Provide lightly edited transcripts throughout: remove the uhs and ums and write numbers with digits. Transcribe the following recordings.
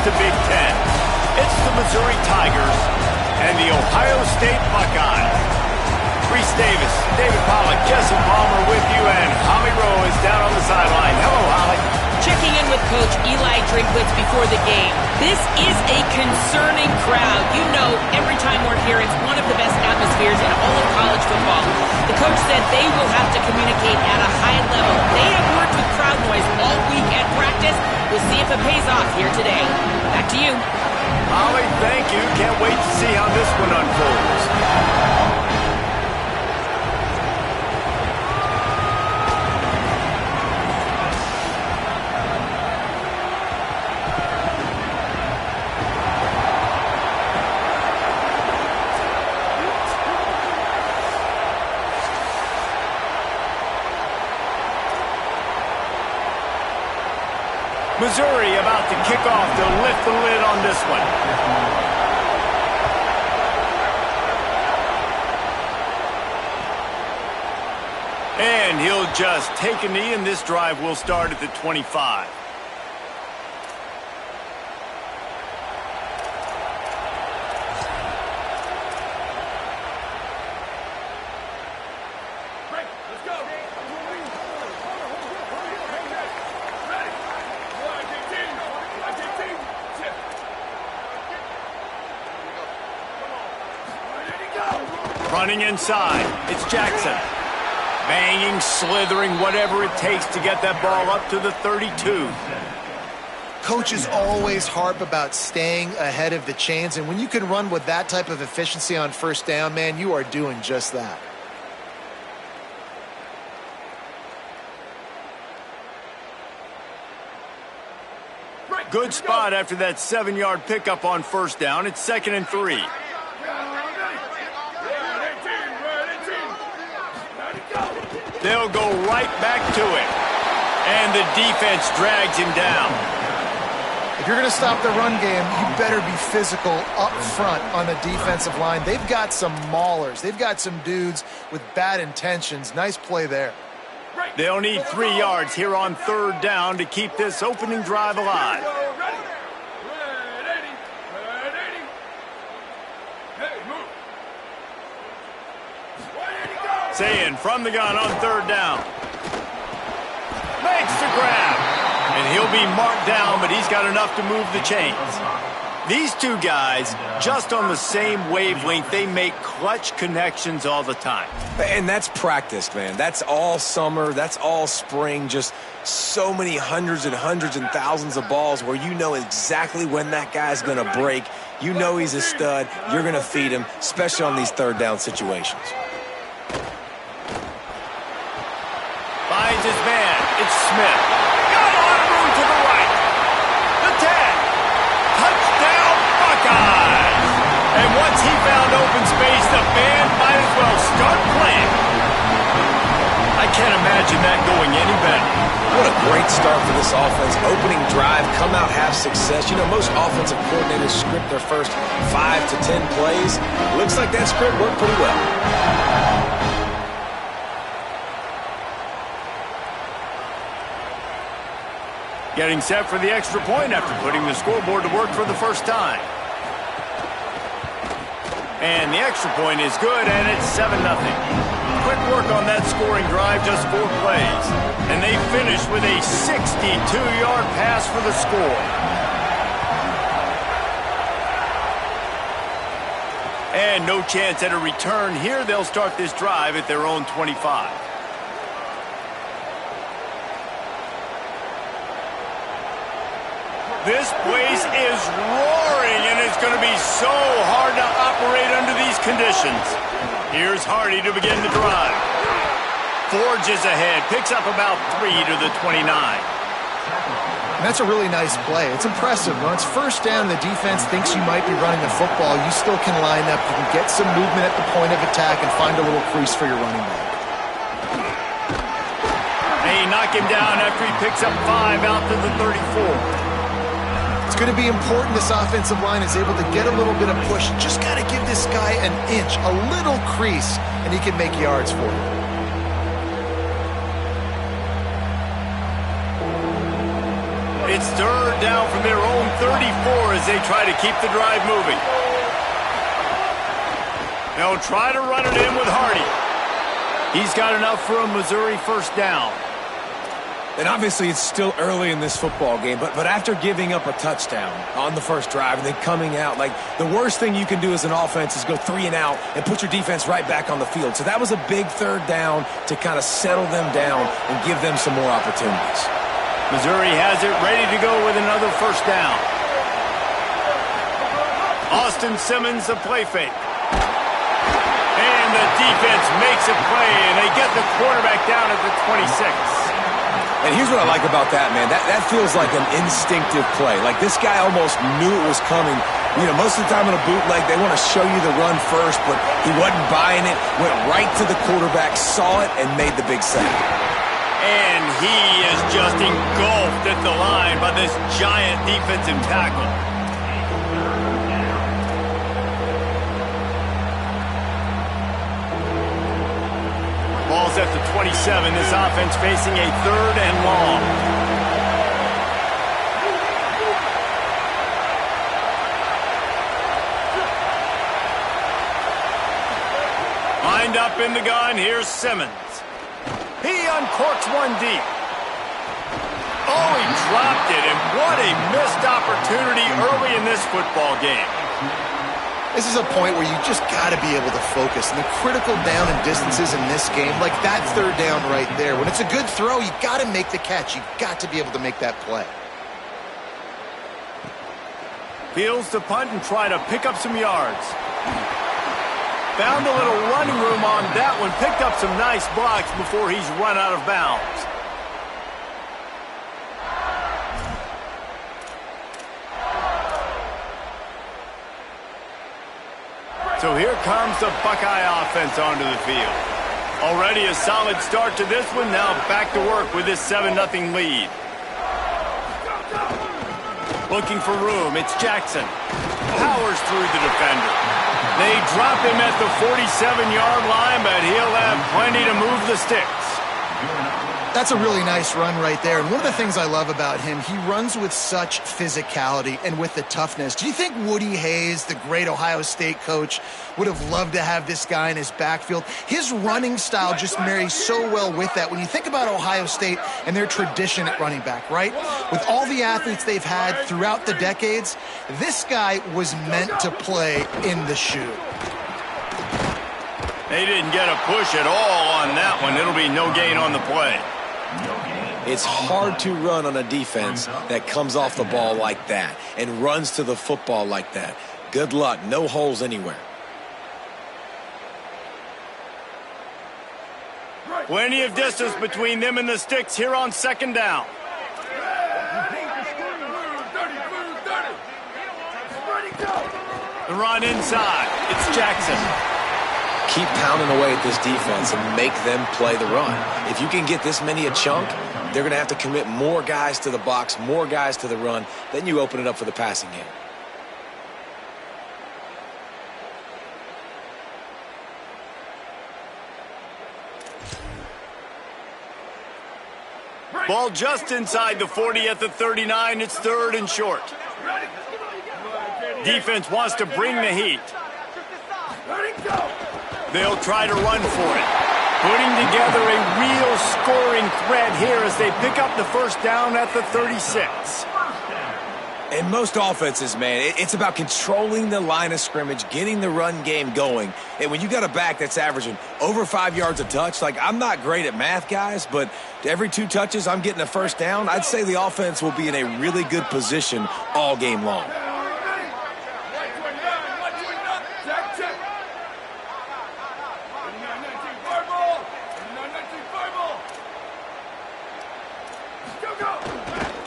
the Big Ten. It's the Missouri Tigers and the Ohio State Buckeyes. Reese Davis, David Pollack, Jesse Palmer with you, and Holly Rowe is down on the sideline. Hello, Holly. Checking in with Coach Eli Drinkwitz before the game. This is a concerning crowd. You know, every time we're here, it's one of the best atmospheres in all of college football. The coach said they will have to communicate at a high level. They have worked with crowd noise all week at practice. We'll see if it pays off here today. Back to you. Holly, thank you. Can't wait to see how this one unfolds. Missouri about to kick off to lift the lid on this one. And he'll just take a knee, and this drive will start at the 25. Running inside, it's Jackson. Banging, slithering, whatever it takes to get that ball up to the 32. Coaches always harp about staying ahead of the chains, and when you can run with that type of efficiency on first down, man, you are doing just that. Good spot after that 7-yard pickup on first down. It's 2nd and 3. They'll go right back to it. And the defense drags him down. If you're going to stop the run game, you better be physical up front on the defensive line. They've got some maulers. They've got some dudes with bad intentions. Nice play there. They'll need 3 yards here on 3rd down to keep this opening drive alive. Saying from the gun on 3rd down. Makes the grab. And he'll be marked down, but he's got enough to move the chains. These two guys, just on the same wavelength, they make clutch connections all the time. And that's practice, man. That's all summer. That's all spring. Just so many hundreds and thousands of balls where you know exactly when that guy's going to break. You know he's a stud. You're going to feed him, especially on these 3rd down situations. Finds his man. It's Smith. Got a lot of room to the right. The 10. Touchdown, Buckeyes. And once he found open space, the band might as well start playing. I can't imagine that going any better. What a great start for this offense. Opening drive, come out, have success. You know, most offensive coordinators script their first 5 to 10 plays. Looks like that script worked pretty well. Getting set for the extra point after putting the scoreboard to work for the first time. And the extra point is good, and it's 7-0. Quick work on that scoring drive, just 4 plays. And they finish with a 62-yard pass for the score. And no chance at a return here. They'll start this drive at their own 25. This place is roaring, and it's going to be so hard to operate under these conditions. Here's Hardy to begin the drive. Forges ahead, picks up about 3 to the 29. And that's a really nice play. It's impressive. When it's first down, the defense thinks you might be running the football. You still can line up. You can get some movement at the point of attack and find a little crease for your running back. They knock him down after he picks up 5 out to the 34. It's going to be important this offensive line is able to get a little bit of push. Just got to give this guy an inch, a little crease, and he can make yards for you. It's 3rd third down from their own 34 as they try to keep the drive moving. They'll try to run it in with Hardy. He's got enough for a Missouri first down. And obviously it's still early in this football game, but after giving up a touchdown on the first drive and then coming out, like, the worst thing you can do as an offense is go 3 and out and put your defense right back on the field. So that was a big third down to kind of settle them down and give them some more opportunities. Missouri has it ready to go with another first down. Austin Simmons, the play fake. And the defense makes a play, and they get the quarterback down at the 26. And here's what I like about that, man. That feels like an instinctive play. Like, this guy almost knew it was coming. You know, most of the time in a bootleg, they want to show you the run first, but he wasn't buying it, went right to the quarterback, saw it, and made the big sack. And he is just engulfed at the line by this giant defensive tackle. Ball's at the 27. This offense facing a third and long. Lined up in the gun, here's Simmons. He uncorks one deep. Oh, he dropped it, and what a missed opportunity early in this football game. This is a point where you just got to be able to focus. And the critical down and distances in this game, like that third down right there, when it's a good throw, you got to make the catch. You got to be able to make that play. Fields to punt and try to pick up some yards. Found a little running room on that one. Picked up some nice blocks before he's run out of bounds. So here comes the Buckeye offense onto the field. Already a solid start to this one. Now back to work with this 7-0 lead. Looking for room. It's Jackson. Powers through the defender. They drop him at the 47-yard line, but he'll have plenty to move the sticks. That's a really nice run right there. And one of the things I love about him, he runs with such physicality and with the toughness. Do you think Woody Hayes, the great Ohio State coach, would have loved to have this guy in his backfield? His running style just marries so well with that. When you think about Ohio State and their tradition at running back, right? With all the athletes they've had throughout the decades, this guy was meant to play in the shoe. They didn't get a push at all on that one. It'll be no gain on the play. It's hard to run on a defense that comes off the ball like that and runs to the football like that. Good luck. No holes anywhere. Plenty of distance between them and the sticks here on second down. The run inside. It's Jackson. Keep pounding away at this defense and make them play the run. If you can get this many a chunk, they're going to have to commit more guys to the box, more guys to the run. Then you open it up for the passing game. Ball just inside the 40 at the 39. It's third and short. Defense wants to bring the heat. They'll try to run for it. Putting together a real scoring threat here as they pick up the first down at the 36. In most offenses, man, it's about controlling the line of scrimmage, getting the run game going. And when you got a back that's averaging over 5 yards a touch, like, I'm not great at math, guys, but every 2 touches I'm getting a first down, I'd say the offense will be in a really good position all game long.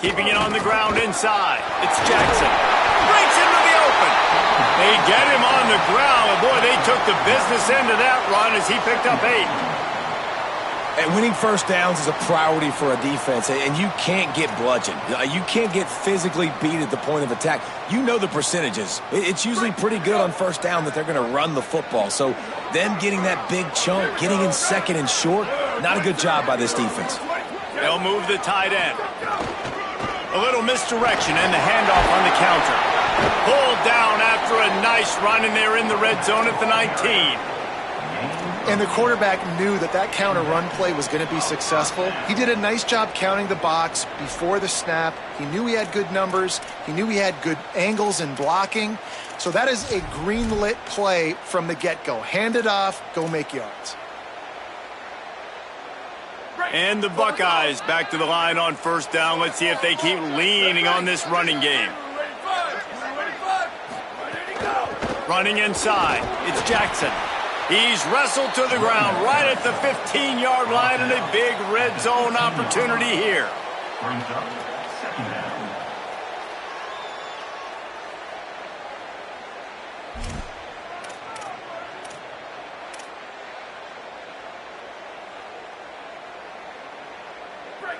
Keeping it on the ground inside. It's Jackson. Breaks into the open. They get him on the ground. And boy, they took the business end of that run as he picked up 8. And winning first downs is a priority for a defense, and you can't get bludgeoned. You can't get physically beat at the point of attack. You know the percentages. It's usually pretty good on first down that they're going to run the football. So them getting that big chunk, getting in second and short, not a good job by this defense. They'll move the tight end. A little misdirection and the handoff on the counter. Pulled down after a nice run, and they're in the red zone at the 19. And the quarterback knew that that counter run play was going to be successful. He did a nice job counting the box before the snap. He knew he had good numbers. He knew he had good angles and blocking. So that is a green-lit play from the get-go. Hand it off, go make yards. And the Buckeyes back to the line on first down. Let's see if they keep leaning on this running game. Running inside, it's Jackson. He's wrestled to the ground right at the 15-yard line, and a big red zone opportunity here.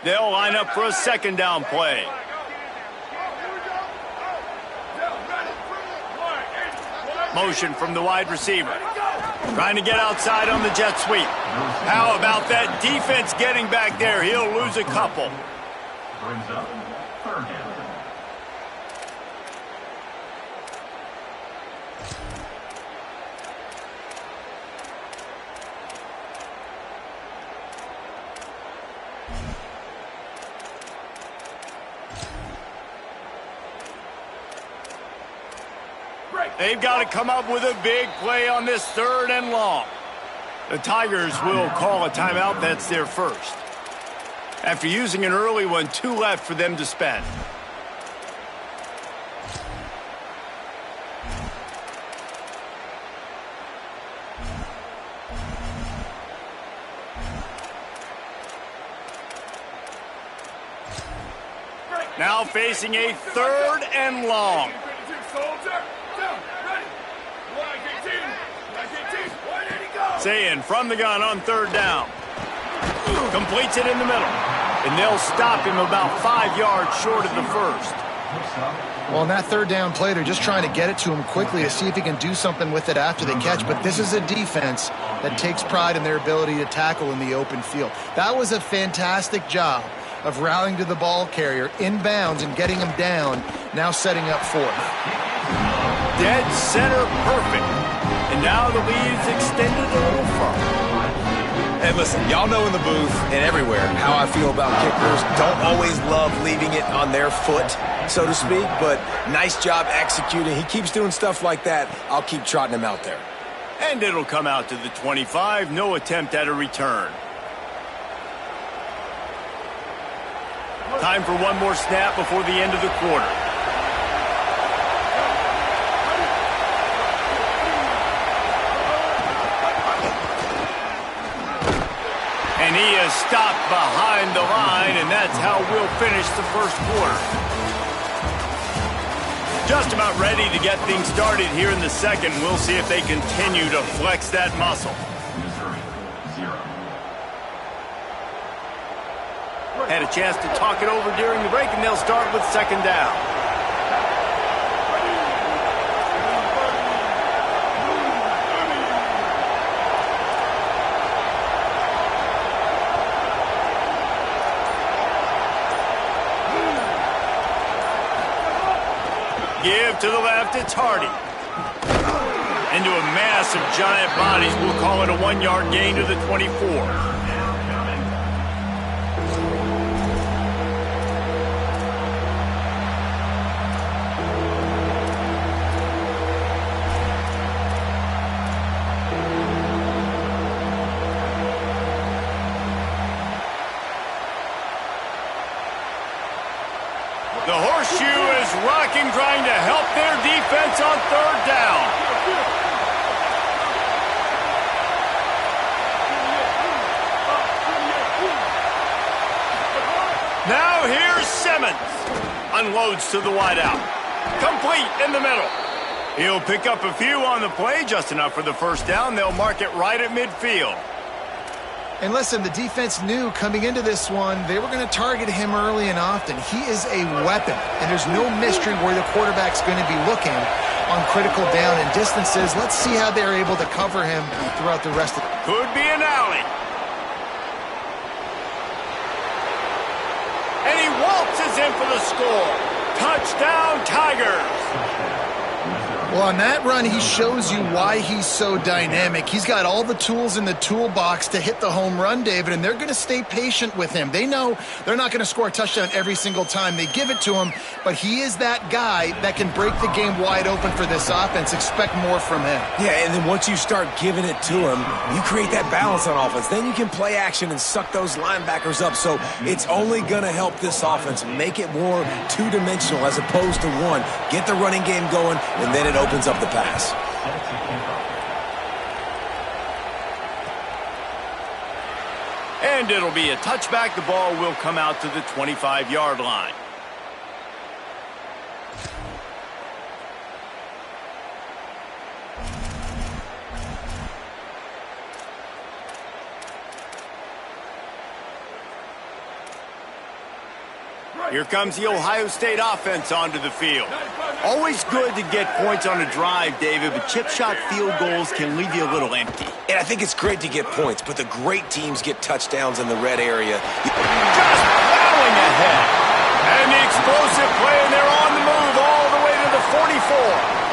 They'll line up for a second down play. Motion from the wide receiver. Trying to get outside on the jet sweep. How about that defense getting back there? He'll lose a couple. Brings up third down. They've got to come up with a big play on this third and long. The Tigers will call a timeout. That's their first. After using an early one, 2 left for them to spend. Now facing a third and long. Saying from the gun on third down. Completes it in the middle. And they'll stop him about 5 yards short of the first. Well, in that third down play, they're just trying to get it to him quickly to see if he can do something with it after the catch. But this is a defense that takes pride in their ability to tackle in the open field. That was a fantastic job of rallying to the ball carrier inbounds and getting him down, now setting up fourth. Dead center perfect. And now the lead is extended a little further. And listen, y'all know in the booth and everywhere how I feel about kickers. Don't always love leaving it on their foot, so to speak, but nice job executing. He keeps doing stuff like that. I'll keep trotting him out there. And it'll come out to the 25. No attempt at a return. Time for one more snap before the end of the quarter. And he is stopped behind the line, and that's how we'll finish the first quarter. Just about ready to get things started here in the second. We'll see if they continue to flex that muscle. Missouri, 0. Had a chance to talk it over during the break, and they'll start with second down. Give to the left, it's Hardy. Into a mass of giant bodies, we'll call it a 1-yard gain to the 24. The horseshoe is rocking, trying to help their defense on third down. Now here's Simmons. Unloads to the wideout. Complete in the middle. He'll pick up a few on the play, just enough for the first down. They'll mark it right at midfield. And listen, the defense knew coming into this one, they were going to target him early and often. He is a weapon, and there's no mystery where the quarterback's going to be looking on critical down and distances. Let's see how they're able to cover him throughout the rest of the... Could be an alley. And he waltzes in for the score. Touchdown, Tigers. Well, on that run, he shows you why he's so dynamic. He's got all the tools in the toolbox to hit the home run, David, and they're going to stay patient with him. They know they're not going to score a touchdown every single time they give it to him, but he is that guy that can break the game wide open for this offense. Expect more from him. Yeah, and then once you start giving it to him, you create that balance on offense. Then you can play action and suck those linebackers up. So it's only going to help this offense make it more two-dimensional as opposed to one. Get the running game going, and then it opens up the pass. And it'll be a touchback. The ball will come out to the 25-yard line. Here comes the Ohio State offense onto the field. Always good to get points on a drive, David, but chip shot field goals can leave you a little empty. And I think it's great to get points, but the great teams get touchdowns in the red area. Just plowing ahead. And the explosive play, and they're on the move all the way to the 44.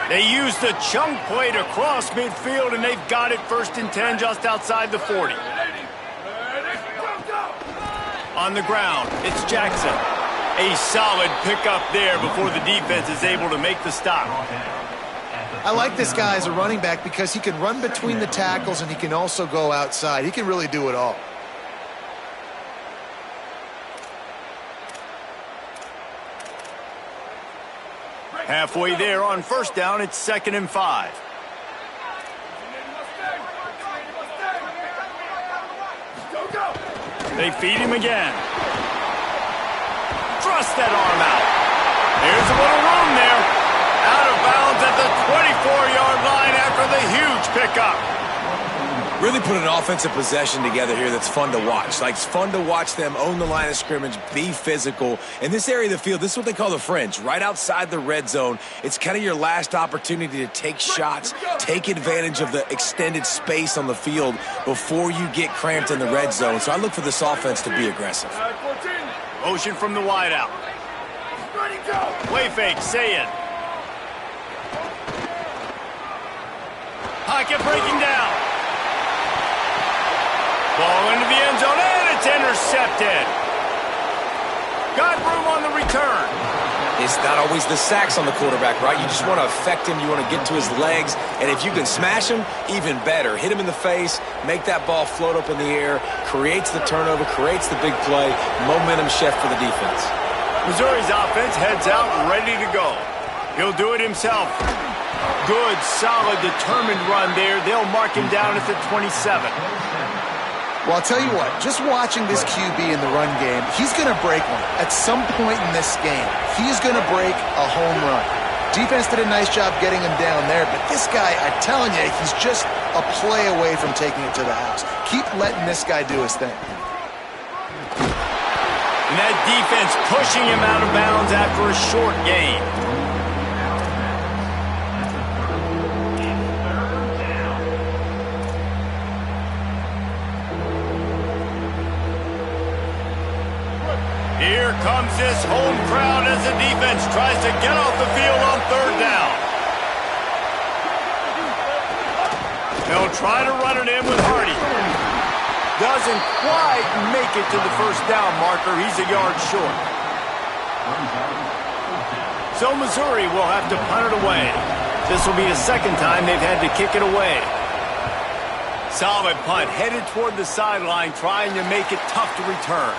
They used the chunk play to cross midfield, and they've got it 1st and 10 just outside the 40. On the ground, it's Jackson. A solid pickup there before the defense is able to make the stop. I like this guy as a running back because he can run between the tackles and he can also go outside. He can really do it all. Halfway there on 1st down, it's 2nd and 5. They feed him again. Thrust that arm out. There's a little room there. Out of bounds at the 24-yard line after the huge pickup. Really put an offensive possession together here that's fun to watch. Like, it's fun to watch them own the line of scrimmage, be physical. In this area of the field, this is what they call the fringe, right outside the red zone. It's kind of your last opportunity to take shots, take advantage of the extended space on the field before you get cramped in the red zone. So I look for this offense to be aggressive. Motion from the wideout. Play fake, say it. Pocket breaking down. Ball into the end zone, and it's intercepted. Got room on the return. It's not always the sacks on the quarterback, right? You just want to affect him. You want to get to his legs. And if you can smash him, even better. Hit him in the face, make that ball float up in the air, creates the turnover, creates the big play, momentum shift for the defense. Missouri's offense heads out ready to go. He'll do it himself. Good, solid, determined run there. They'll mark him down at the 27. Well, I'll tell you what, just watching this QB in the run game, he's going to break one. At some point in this game, he's going to break a home run. Defense did a nice job getting him down there, but this guy, I'm telling you, he's just a play away from taking it to the house. Keep letting this guy do his thing. And that defense pushing him out of bounds after a short gain. Here comes this home crowd as the defense tries to get off the field on 3rd down. They'll try to run it in with Hardy. Doesn't quite make it to the 1st down marker. He's a yard short. So Missouri will have to punt it away. This will be the 2nd time they've had to kick it away. Solid punt, headed toward the sideline, trying to make it tough to return.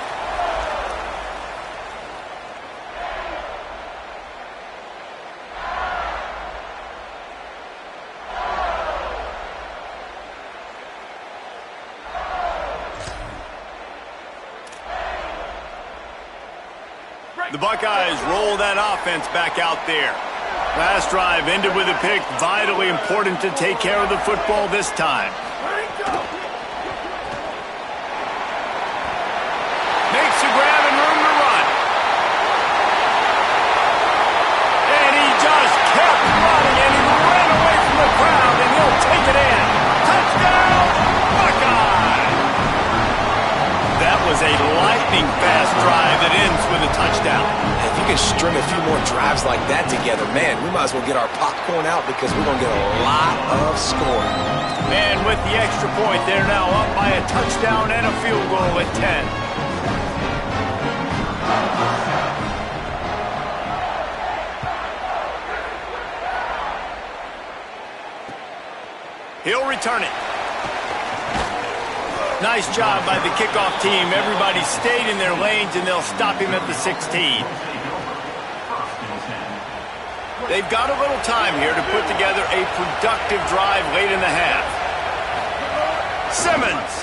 The Buckeyes roll that offense back out there. Last drive ended with a pick. Vitally important to take care of the football this time. Makes a grab and room to run. And he just kept running, and he ran away from the crowd, and he'll take it in. Touchdown! was a lightning-fast drive that ends with a touchdown. If you can string a few more drives like that together, man, we might as well get our popcorn out because we're going to get a lot of scoring. And with the extra point, they're now up by a touchdown and a field goal at 10. He'll return it. Nice job by the kickoff team. Everybody stayed in their lanes, and they'll stop him at the 16. They've got a little time here to put together a productive drive late in the half. Simmons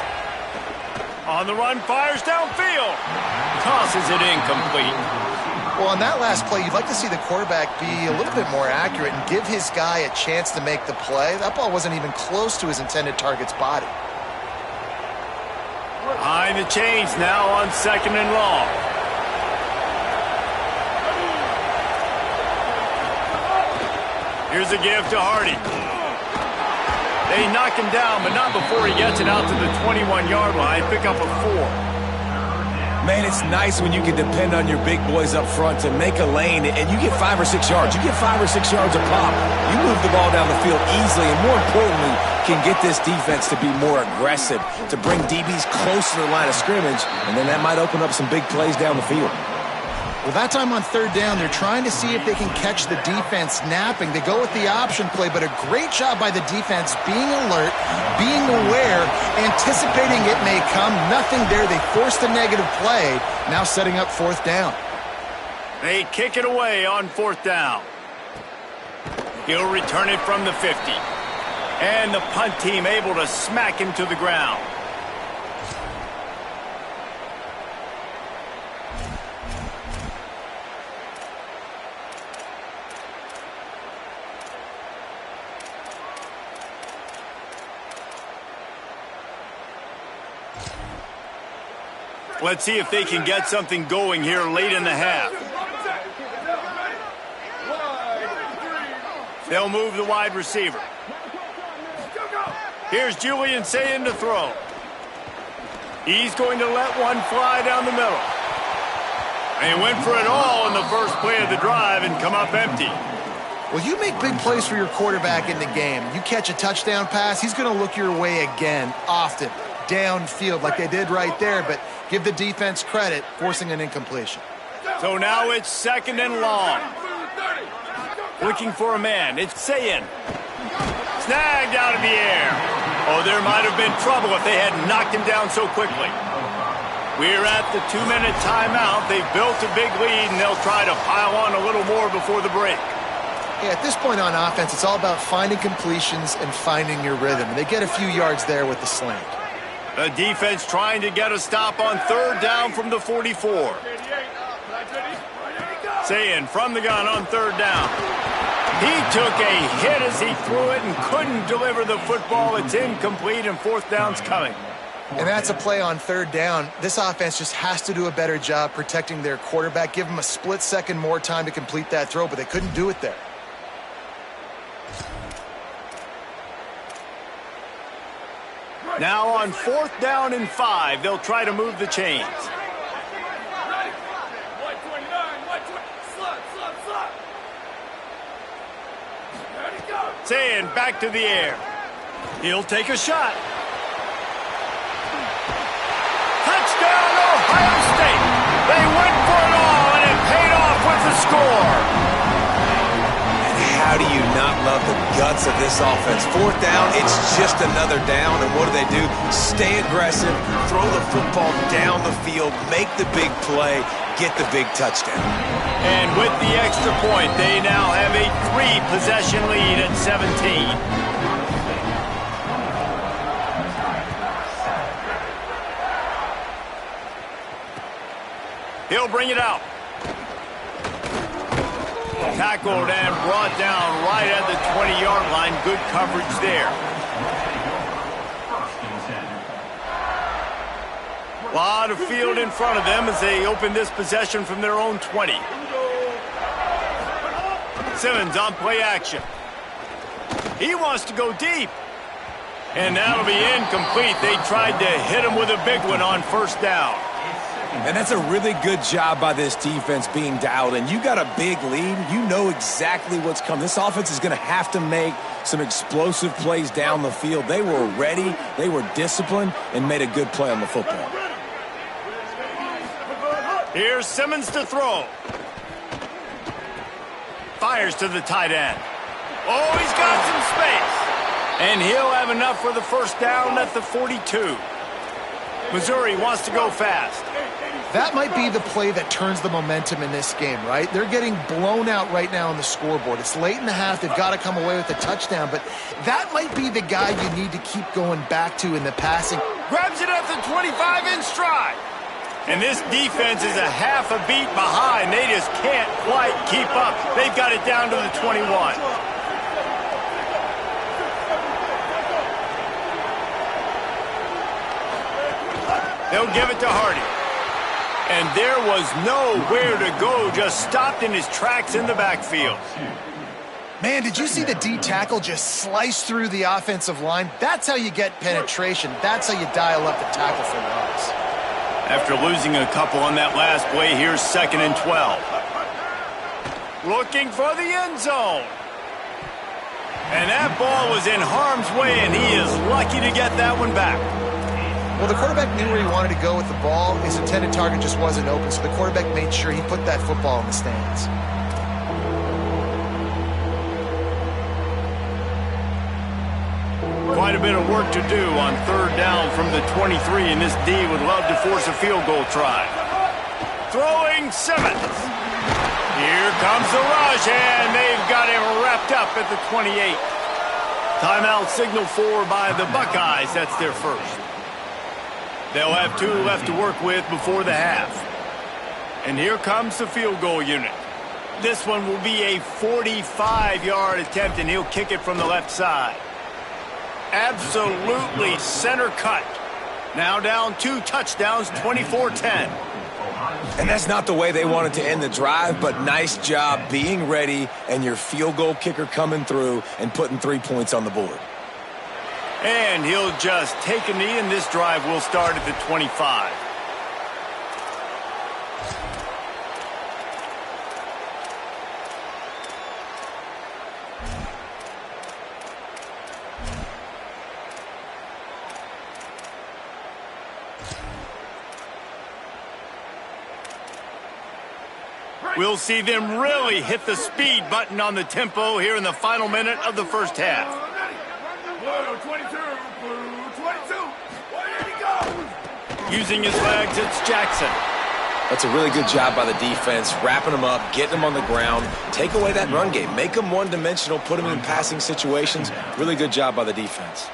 on the run, fires downfield. Tosses it incomplete. Well, on that last play, you'd like to see the quarterback be a little bit more accurate and give his guy a chance to make the play. That ball wasn't even close to his intended target's body. Behind the chains now on 2nd and long. Here's a give to Hardy. They knock him down, but not before he gets it out to the 21-yard line. Pick up a 4. Man, it's nice when you can depend on your big boys up front to make a lane, and you get 5 or 6 yards. You get 5 or 6 yards a pop. You move the ball down the field easily, and more importantly, can get this defense to be more aggressive, to bring DBs closer to the line of scrimmage, and then that might open up some big plays down the field. Well, that time on 3rd down, they're trying to see if they can catch the defense napping. They go with the option play, but a great job by the defense being alert, being aware, anticipating it may come. Nothing there. They forced a negative play, now setting up 4th down. They kick it away on 4th down. He'll return it from the 50. And the punt team able to smack him to the ground. Let's see if they can get something going here late in the half. They'll move the wide receiver. Here's Julian saying to throw. He's going to let one fly down the middle. And he went for it all in the first play of the drive and come up empty. Well, you make big plays for your quarterback in the game. You catch a touchdown pass, he's going to look your way again, often, downfield like they did right there, but give the defense credit, forcing an incompletion. So now it's 2nd and long. Looking for a man. It's Sayin. Snagged out of the air. Oh, there might have been trouble if they hadn't knocked him down so quickly. We're at the 2-minute timeout. They've built a big lead, and they'll try to pile on a little more before the break. Yeah, at this point on offense, it's all about finding completions and finding your rhythm. And they get a few yards there with the slant. The defense trying to get a stop on 3rd down from the 44. Sayin from the gun on 3rd down. He took a hit as he threw it and couldn't deliver the football. It's incomplete, and 4th down's coming. And that's a play on 3rd down. This offense just has to do a better job protecting their quarterback. Give them a split second more time to complete that throw, but they couldn't do it there. Now on 4th down and 5, they'll try to move the chains. Sayin back to the air. He'll take a shot. Touchdown, Ohio State. They went for it all, and it paid off with the score. How do you not love the guts of this offense? 4th down, it's just another down, and what do? Stay aggressive, throw the football down the field, make the big play, get the big touchdown. And with the extra point, they now have a 3-possession lead at 17. He'll bring it out. Tackled and brought down right at the 20-yard line. Good coverage there. A lot of field in front of them as they open this possession from their own 20. Simmons on play action. He wants to go deep. And that'll be incomplete. They tried to hit him with a big one on 1st down. And that's a really good job by this defense being dialed in. You got a big lead. You know exactly what's coming. This offense is going to have to make some explosive plays down the field. They were ready, they were disciplined, and made a good play on the football. Here's Simmons to throw. Fires to the tight end. Oh, he's got some space. And he'll have enough for the first down at the 42. Missouri wants to go fast. That might be the play that turns the momentum in this game, right? They're getting blown out right now on the scoreboard. It's late in the half. They've got to come away with a touchdown, but that might be the guy you need to keep going back to in the passing. Grabs it at the 25 in stride. And this defense is a half a beat behind. They just can't quite keep up. They've got it down to the 21. They'll give it to Hardy. And there was nowhere to go, just stopped in his tracks in the backfield. Man, did you see the D tackle just slice through the offensive line? That's how you get penetration. That's how you dial up the tackle for loss. After losing a couple on that last play, here's 2nd and 12. Looking for the end zone. And that ball was in harm's way, and he is lucky to get that one back. Well, the quarterback knew where he wanted to go with the ball. His intended target just wasn't open, so the quarterback made sure he put that football in the stands. Quite a bit of work to do on 3rd down from the 23, and this D would love to force a field goal try. Throwing Simmons. Here comes the rush, and they've got him wrapped up at the 28. Timeout signal for by the Buckeyes. That's their first. They'll have 2 left to work with before the half. And here comes the field goal unit. This one will be a 45-yard attempt, and he'll kick it from the left side. Absolutely center cut. Now down 2 touchdowns, 24-10. And that's not the way they wanted to end the drive, but nice job being ready and your field goal kicker coming through and putting 3 points on the board. And he'll just take a knee, and this drive will start at the 25. We'll see them really hit the speed button on the tempo here in the final minute of the first half. 22. Using his legs, it's Jackson. That's a really good job by the defense, wrapping them up, getting them on the ground. Take away that run game. Make them one-dimensional, put them in passing situations. Really good job by the defense.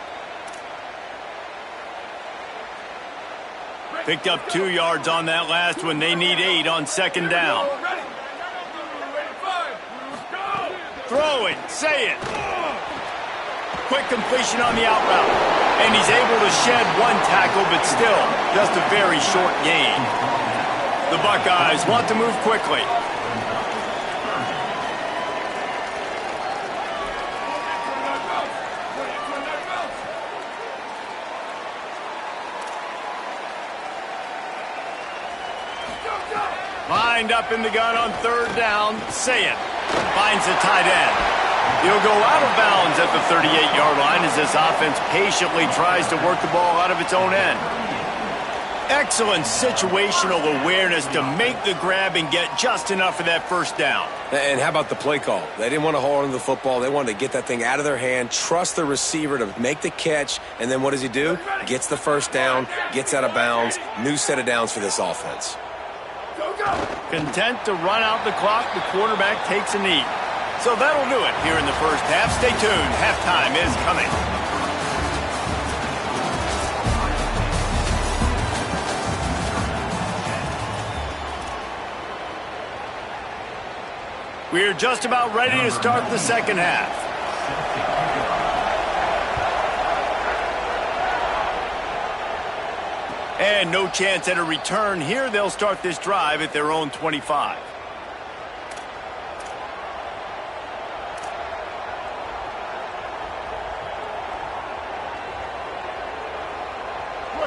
Picked up 2 yards on that last one. They need 8 on 2nd down. Throw it, say it. Quick completion on the out route. And he's able to shed 1 tackle, but still just a very short gain. The Buckeyes want to move quickly. Lined up in the gun on 3rd down. Sayet finds the tight end. He'll go out of bounds at the 38-yard line as this offense patiently tries to work the ball out of its own end. Excellent situational awareness to make the grab and get just enough for that first down. And how about the play call? They didn't want to hold on to the football. They wanted to get that thing out of their hand, trust the receiver to make the catch, and then what does he do? Gets the first down, gets out of bounds. New set of downs for this offense. Content to run out the clock, the quarterback takes a knee. So that'll do it here in the first half. Stay tuned. Halftime is coming. We're just about ready to start the second half. And no chance at a return here. They'll start this drive at their own 25.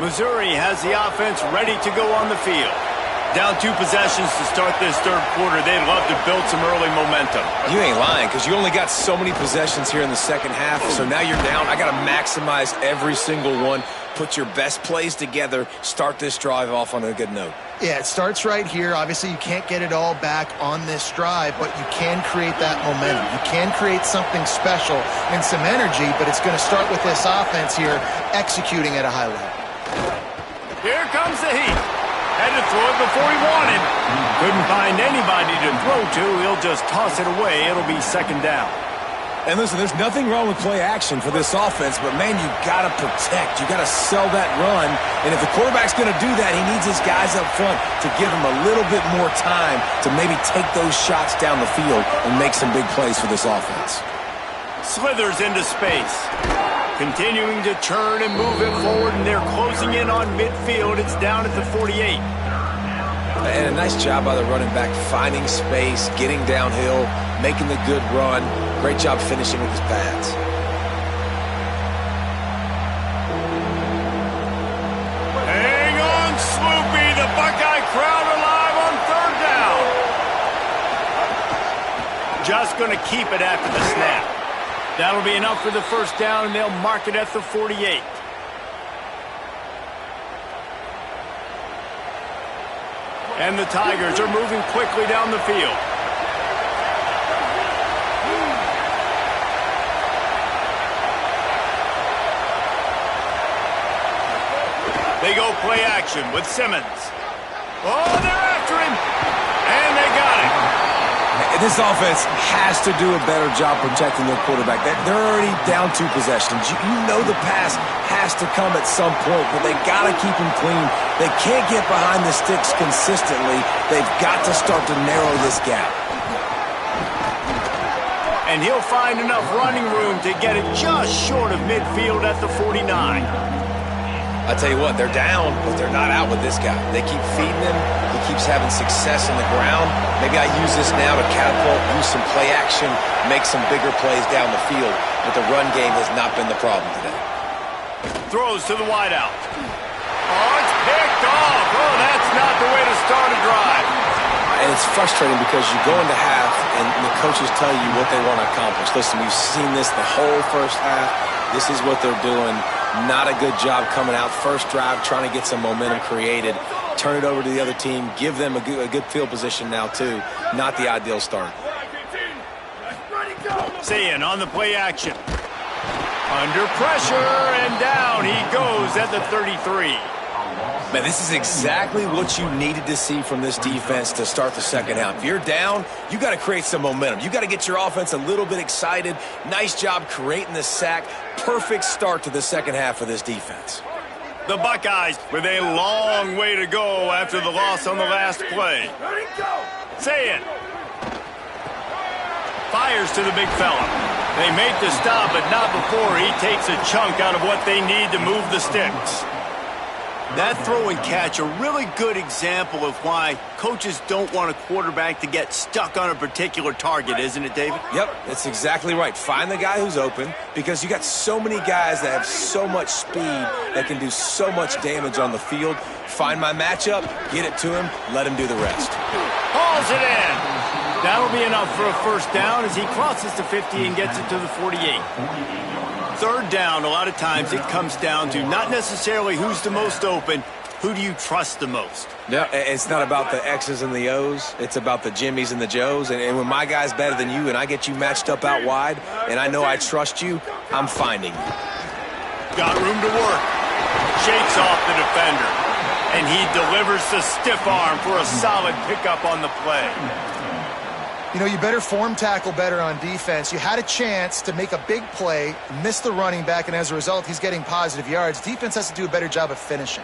Missouri has the offense ready to go on the field. Down 2 possessions to start this third quarter. They'd love to build some early momentum. You ain't lying, because you only got so many possessions here in the second half, so now you're down. I got to maximize every single one. Put your best plays together. Start this drive off on a good note. Yeah, it starts right here. Obviously, you can't get it all back on this drive, but you can create that momentum. You can create something special and some energy, but it's going to start with this offense here executing at a high level. Here comes the heat. Had to throw it before he wanted. Couldn't find anybody to throw to. He'll just toss it away. It'll be second down. And listen, there's nothing wrong with play action for this offense, but, man, you got to protect. You got to sell that run. And if the quarterback's going to do that, he needs his guys up front to give him a little bit more time to maybe take those shots down the field and make some big plays for this offense. Slithers into space. Continuing to turn and move it forward, and they're closing in on midfield. It's down at the 48. And a nice job by the running back, finding space, getting downhill, making the good run. Great job finishing with his pads. Hang on, Sloopy. The Buckeye crowd alive on third down. Just going to keep it after the snap. That'll be enough for the first down, and they'll mark it at the 48. And the Tigers are moving quickly down the field. They go play action with Simmons. Oh, they're after him. And they got it. This offense has to do a better job protecting their quarterback. They're already down 2 possessions. You know the pass has to come at some point, but they got to keep him clean. They can't get behind the sticks consistently. They've got to start to narrow this gap. And he'll find enough running room to get it just short of midfield at the 49. I tell you what, they're down, but they're not out with this guy. They keep feeding him. He keeps having success in the ground. Maybe I use this now to catapult, use some play action, make some bigger plays down the field. But the run game has not been the problem today. Throws to the wideout. Oh, it's picked off. Oh, that's not the way to start a drive. And it's frustrating because you go into half and the coaches tell you what they want to accomplish. Listen, we've seen this the whole first half. This is what they're doing. Not a good job coming out first drive, trying to get some momentum created. Turn it over to the other team. Give them a good field position now, too. Not the ideal start. Sayin on the play action. Under pressure, and down he goes at the 33. Man, this is exactly what you needed to see from this defense to start the second half. If you're down, you got to create some momentum. You got to get your offense a little bit excited. Nice job creating the sack. Perfect start to the second half of this defense. The Buckeyes with a long way to go after the loss on the last play. Sayin fires to the big fella. They make the stop, but not before he takes a chunk out of what they need to move the sticks. That throw and catch, a really good example of why coaches don't want a quarterback to get stuck on a particular target, isn't it, David? Yep, that's exactly right. Find the guy who's open, because you got so many guys that have so much speed that can do so much damage on the field. Find my matchup, get it to him, let him do the rest. Hauls it in. That'll be enough for a first down as he crosses the 50 and gets it to the 48. Third down, a lot of times it comes down to not necessarily who's the most open, who do you trust the most? No, it's not about the X's and the O's. It's about the Jimmies and the Joes. And when my guy's better than you and I get you matched up out wide and I know I trust you, I'm finding you. Got room to work. Shakes off the defender. And he delivers the stiff arm for a solid pickup on the play. You know, you better form tackle better on defense. You had a chance to make a big play, miss the running back, and as a result, he's getting positive yards. Defense has to do a better job of finishing.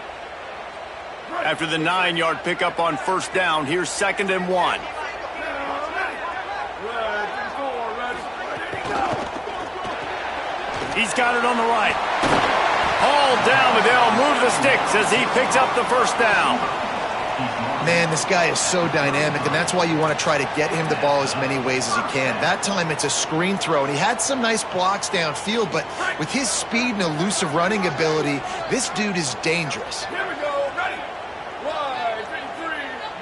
After the 9-yard pickup on first down, here's 2nd and 1. He's got it on the right. Hauled down, but they'll move the sticks as he picks up the first down. Man, this guy is so dynamic, and that's why you want to try to get him the ball as many ways as you can. That time it's a screen throw, and he had some nice blocks downfield, but with his speed and elusive running ability, this dude is dangerous. Here we go. Ready. Wide. 3,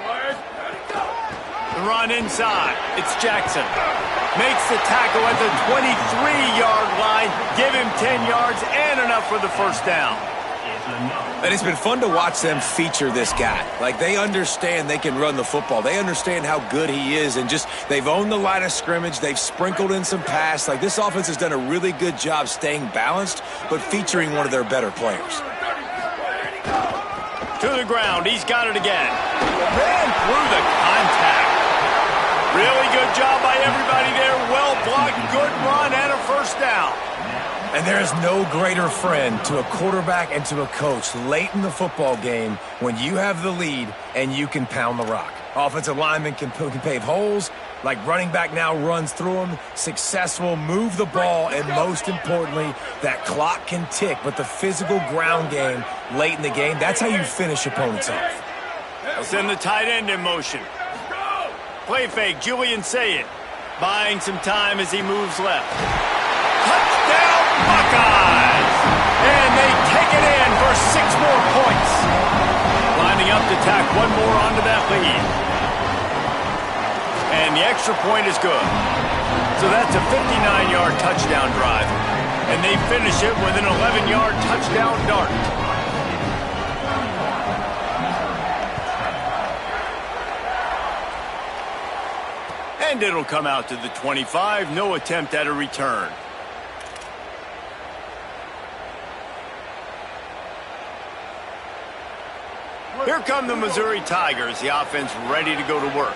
wide. Ready, go. The run inside. It's Jackson. Makes the tackle at the 23-yard line. Give him 10 yards and enough for the first down. And it's been fun to watch them feature this guy. Like, they understand they can run the football. They understand how good he is, and just they've owned the line of scrimmage. They've sprinkled in some pass. Like, this offense has done a really good job staying balanced, but featuring one of their better players. To the ground. He's got it again. Ran through the contact. Really good job by everybody there. Well blocked, good run, and a first down. And there is no greater friend to a quarterback and to a coach late in the football game when you have the lead and you can pound the rock. Offensive linemen can pave holes, like running back now runs through them, successful, move the ball, and most importantly, that clock can tick. But the physical ground game late in the game, that's how you finish opponents off. Send the tight end in motion. Play fake, Julian Sayed. Buying some time as he moves left. Touchdown, Buckeyes! And they take it in for 6 more points. Lining up to tack one more onto that lead. And the extra point is good. So that's a 59-yard touchdown drive. And they finish it with an 11-yard touchdown dart. And it'll come out to the 25. No attempt at a return. Here come the Missouri Tigers. The offense ready to go to work.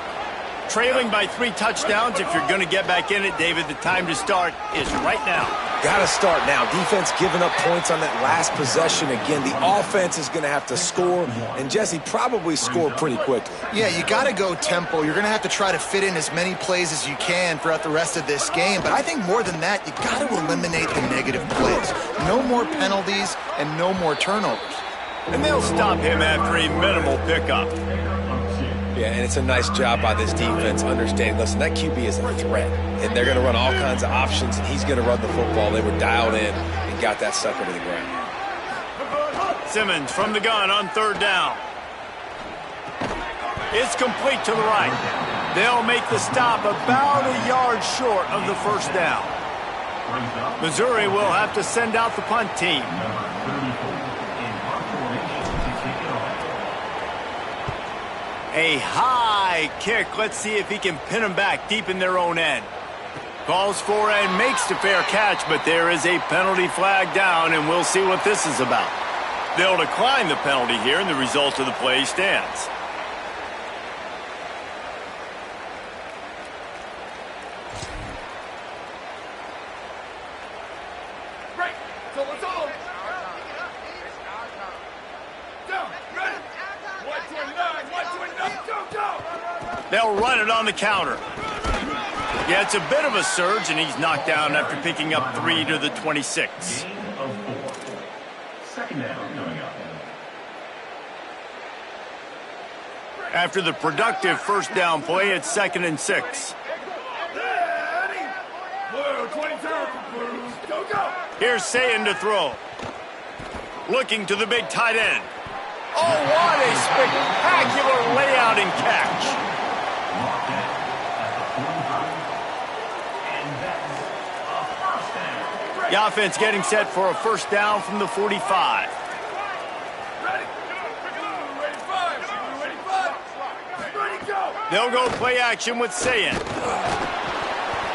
Trailing by 3 touchdowns. If you're going to get back in it, David, the time to start is right now. Got to start now. Defense giving up points on that last possession. Again, the offense is going to have to score, and Jesse probably score pretty quickly. Yeah, you got to go tempo. You're going to have to try to fit in as many plays as you can throughout the rest of this game. But I think more than that, you got to eliminate the negative plays. No more penalties and no more turnovers. And they'll stop him after a minimal pickup. Yeah, and it's a nice job by this defense understanding, listen, that QB is a threat, and they're going to run all kinds of options, and he's going to run the football. They were dialed in and got that sucker to the ground. Simmons from the gun on 3rd down. It's complete to the right. They'll make the stop about a yard short of the first down. Missouri will have to send out the punt team. A high kick. Let's see if he can pin them back deep in their own end. Calls for and makes the fair catch, but there is a penalty flag down, and we'll see what this is about. They'll decline the penalty here, and the result of the play stands. Break. So it's all. Down. Ready. 129. Go. They'll run it on the counter. Yeah, it's a bit of a surge, and he's knocked down after picking up 3 to the 26. After the productive first down play, it's 2nd and 6. Blue, 22. Blue, go. Here's Sayin to throw. Looking to the big tight end. Oh, what a spectacular layout and catch. The offense getting set for a first down from the 45. Ready. Ready, 5. Ready, 5. Ready, go. They'll go play action with Sayin.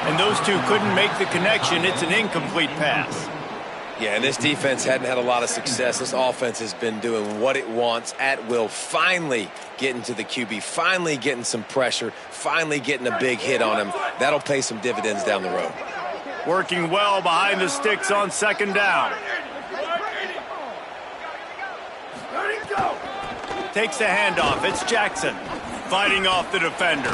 And those two couldn't make the connection. It's an incomplete pass. Yeah, and this defense hadn't had a lot of success. This offense has been doing what it wants at will. Finally getting to the QB, finally getting some pressure, finally getting a big hit on him. That'll pay some dividends down the road. Working well behind the sticks on 2nd down. Ready, go. Takes the handoff. It's Jackson fighting off the defender.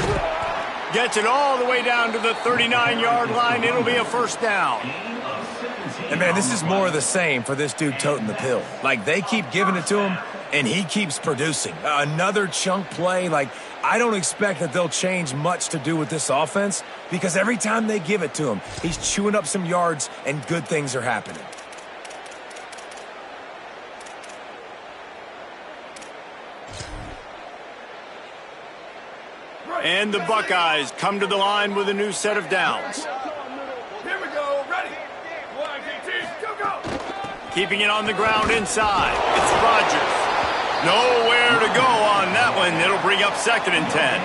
Gets it all the way down to the 39-yard line. It'll be a first down. And, man, this is more of the same for this dude toting the pill. Like, they keep giving it to him, And he keeps producing. Another chunk play. Like, I don't expect that they'll change much to do with this offense because every time they give it to him, he's chewing up some yards and good things are happening. And the Buckeyes come to the line with a new set of downs. Here we go. Ready. 1, 2, 3, go. Keeping it on the ground inside. It's Rodgers. Nowhere to go on that one. It'll bring up 2nd and 10.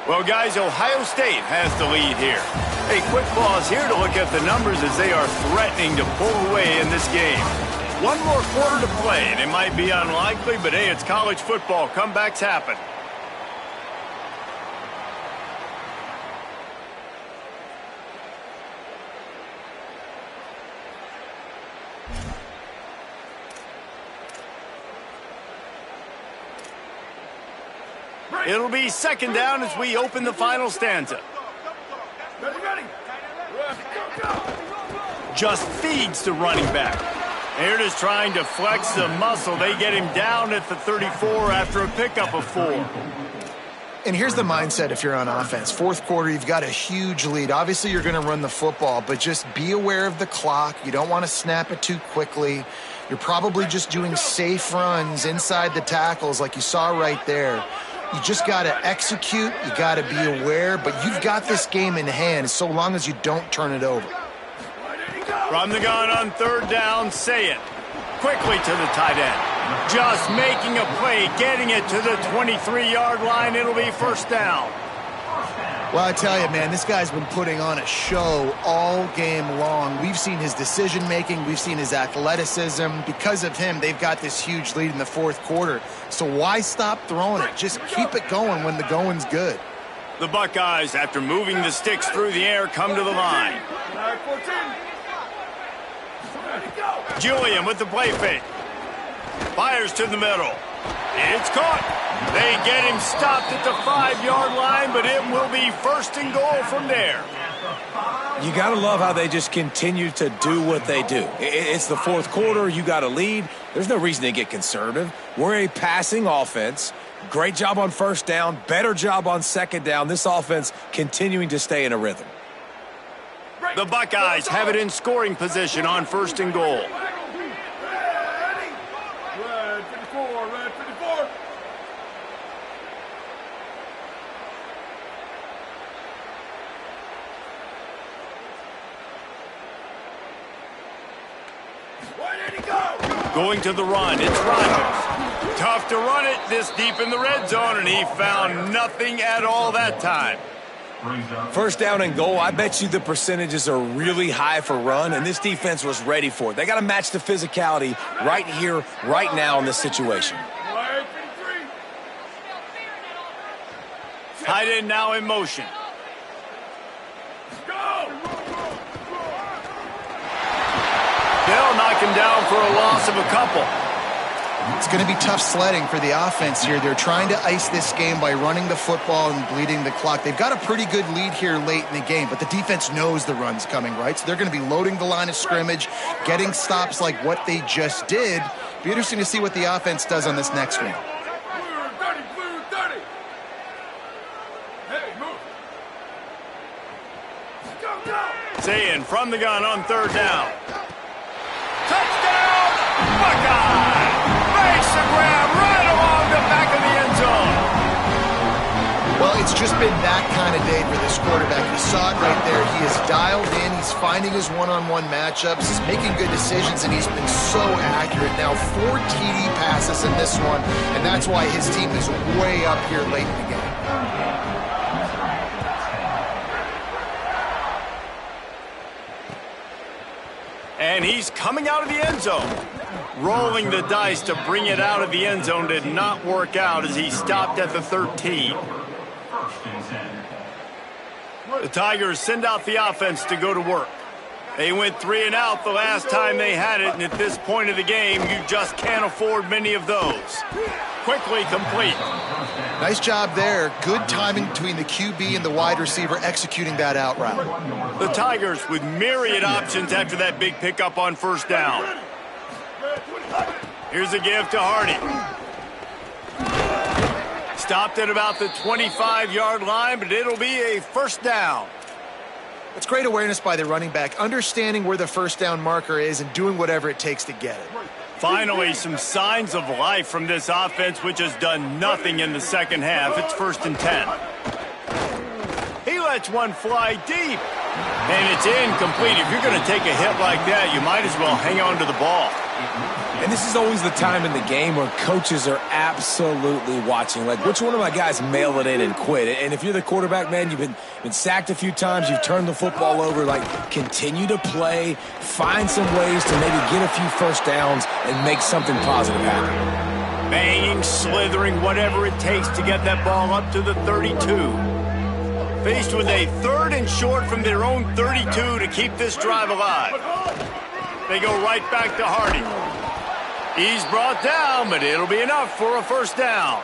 Well, guys, Ohio State has the lead here. A quick pause here to look at the numbers as they are threatening to pull away in this game. One more quarter to play, and it might be unlikely, but hey, it's college football. Comebacks happen. It'll be 2nd down as we open the final stanza. Ready. Go. Just feeds the running back. They're just trying to flex the muscle. They get him down at the 34 after a pickup of 4. And here's the mindset if you're on offense. 4th quarter, you've got a huge lead. Obviously, you're going to run the football, but just be aware of the clock. You don't want to snap it too quickly. You're probably just doing safe runs inside the tackles like you saw right there. You just got to execute. You got to be aware, but you've got this game in hand so long as you don't turn it over. From the gun on 3rd down, say it. Quickly to the tight end. Just making a play, getting it to the 23-yard line. It'll be 1st down. Well, I tell you, man, this guy's been putting on a show all game long. We've seen his decision-making. We've seen his athleticism. Because of him, they've got this huge lead in the 4th quarter. So why stop throwing it? Just keep it going when the going's good. The Buckeyes, after moving the sticks through the air, come to the line. 14. Julian with the play fake. Fires to the middle. It's caught. They get him stopped at the 5-yard line, but it will be 1st and goal from there. You got to love how they just continue to do what they do. It's the 4th quarter. You got a lead. There's no reason to get conservative. We're a passing offense. Great job on 1st down. Better job on 2nd down. This offense continuing to stay in a rhythm. The Buckeyes have it in scoring position on 1st and goal. Red 54. Where did he go? Going to the run, it's Rodgers. Tough to run it this deep in the red zone, and he found nothing at all that time. 1st down and goal, I bet you the percentages are really high for run, and this defense was ready for it. They got to match the physicality right here, right now in this situation. Tight end now in motion. They'll knock him down for a loss of a couple. It's going to be tough sledding for the offense here. They're trying to ice this game by running the football and bleeding the clock. They've got a pretty good lead here late in the game, but the defense knows the run's coming, right? So they're going to be loading the line of scrimmage, getting stops like what they just did. Be interesting to see what the offense does on this next one. Blue 30. Hey, move. Go. Sayin from the gun on 3rd down. Touchdown, Buckeye! Makes the grab right along the back of the end zone. Well, it's just been that kind of day for this quarterback. You saw it right there. He is dialed in. He's finding his one-on-one matchups. He's making good decisions, and he's been so accurate. Now, 4 TD passes in this one, and that's why his team is way up here late in the game. And he's coming out of the end zone. Rolling the dice to bring it out of the end zone did not work out as he stopped at the 13. The Tigers send out the offense to go to work. They went 3 and out the last time they had it, and at this point of the game, you just can't afford many of those. Quickly complete. Nice job there. Good timing between the QB and the wide receiver executing that out route. The Tigers with myriad options after that big pickup on first down. Here's a give to Hardy. Stopped at about the 25-yard line, but it'll be a first down. It's great awareness by the running back, understanding where the first down marker is and doing whatever it takes to get it. Finally, some signs of life from this offense, which has done nothing in the second half. It's 1st and 10. He lets one fly deep, and it's incomplete. If you're going to take a hit like that, you might as well hang on to the ball. And this is always the time in the game where coaches are absolutely watching. Like, which one of my guys mail it in and quit? And if you're the quarterback, man, you've been sacked a few times, you've turned the football over, like, continue to play, find some ways to maybe get a few first downs and make something positive happen. Banging, slithering, whatever it takes to get that ball up to the 32. Faced with a 3rd and short from their own 32 to keep this drive alive. They go right back to Hardy. He's brought down, but it'll be enough for a first down.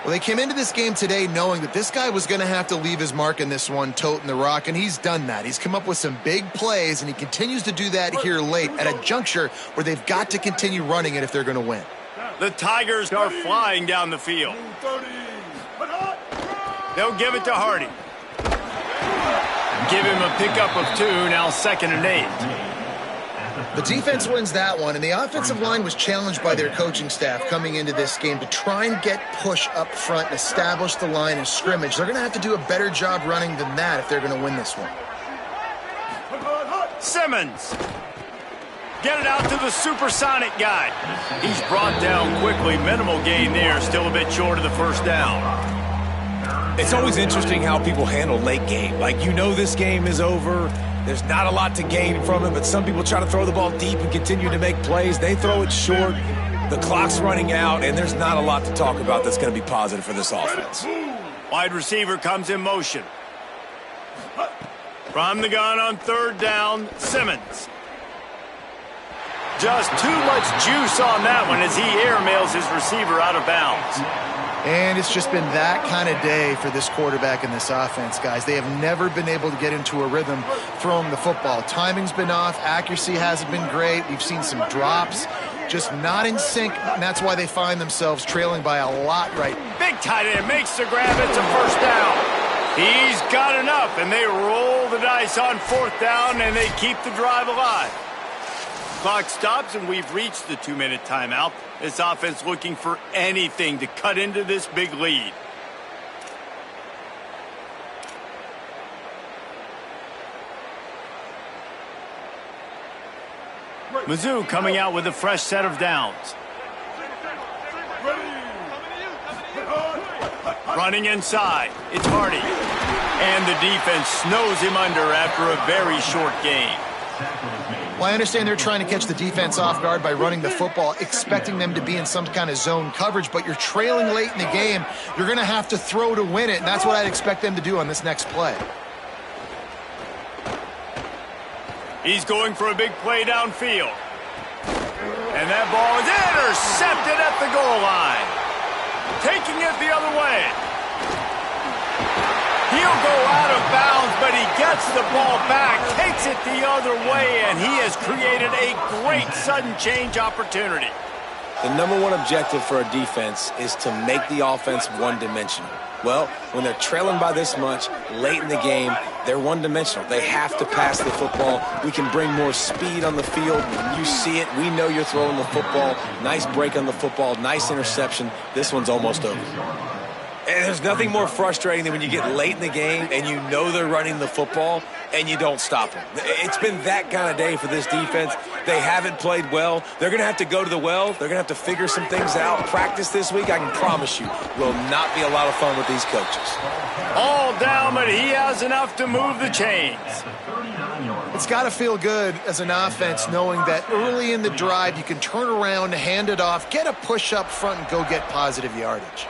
Well, they came into this game today knowing that this guy was going to have to leave his mark in this one, toting the rock, and he's done that. He's come up with some big plays, and he continues to do that here late at a juncture where they've got to continue running it if they're going to win. The Tigers are flying down the field. They'll give it to Hardy. Give him a pickup of 2, now 2nd and 8. The defense wins that one, and the offensive line was challenged by their coaching staff coming into this game to try and get push up front and establish the line of scrimmage. They're going to have to do a better job running than that if they're going to win this one. Simmons. Get it out to the supersonic guy. He's brought down quickly. Minimal gain there. Still a bit short of the first down. It's always interesting how people handle late game. Like, you know this game is over. There's not a lot to gain from it, but some people try to throw the ball deep and continue to make plays. They throw it short. The clock's running out, and there's not a lot to talk about that's going to be positive for this offense. Wide receiver comes in motion. From the gun on 3rd down, Simmons. Just too much juice on that one as he airmails his receiver out of bounds. And it's just been that kind of day for this quarterback and this offense, guys. They have never been able to get into a rhythm throwing the football. Timing's been off. Accuracy hasn't been great. We've seen some drops, just not in sync, and that's why they find themselves trailing by a lot right. Big tight end makes the grab. It's a first down. He's got enough, and they roll the dice on 4th down, and they keep the drive alive. Clock stops, and we've reached the 2-minute timeout. This offense looking for anything to cut into this big lead. Mizzou coming out with a fresh set of downs. Running inside, it's Hardy. And the defense snows him under after a very short game. Well, I understand they're trying to catch the defense off guard by running the football, expecting them to be in some kind of zone coverage, but you're trailing late in the game. You're going to have to throw to win it, and that's what I'd expect them to do on this next play. He's going for a big play downfield. And that ball is intercepted at the goal line. Taking it the other way. He'll go out of bounds, but he gets the ball back, takes it the other way, and he has created a great sudden change opportunity. The number one objective for a defense is to make the offense one-dimensional. Well, when they're trailing by this much, late in the game, they're one-dimensional. They have to pass the football. We can bring more speed on the field. You see it. We know you're throwing the football. Nice break on the football. Nice interception. This one's almost over. And there's nothing more frustrating than when you get late in the game and you know they're running the football and you don't stop them. It's been that kind of day for this defense. They haven't played well. They're going to have to go to the well. They're going to have to figure some things out. Practice this week, I can promise you, will not be a lot of fun with these coaches. All down, but he has enough to move the chains. It's got to feel good as an offense knowing that early in the drive you can turn around, hand it off, get a push up front, and go get positive yardage.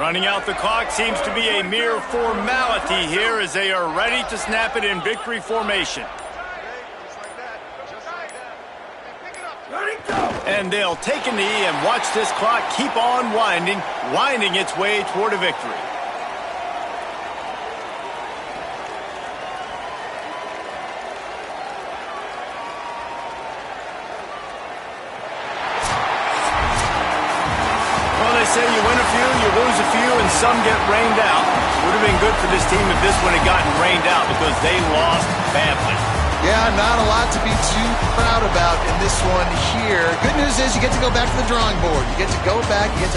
Running out the clock seems to be a mere formality here as they are ready to snap it in victory formation. And they'll take a knee and watch this clock keep on winding its way toward a victory. Well, they say you win a few, you lose a few, and some get rained out. Would have been good for this team if this one had gotten rained out because they lost badly. Yeah, not a lot to be too proud about in this one here. Good news is you get to go back to the drawing board. You get to go back, you get to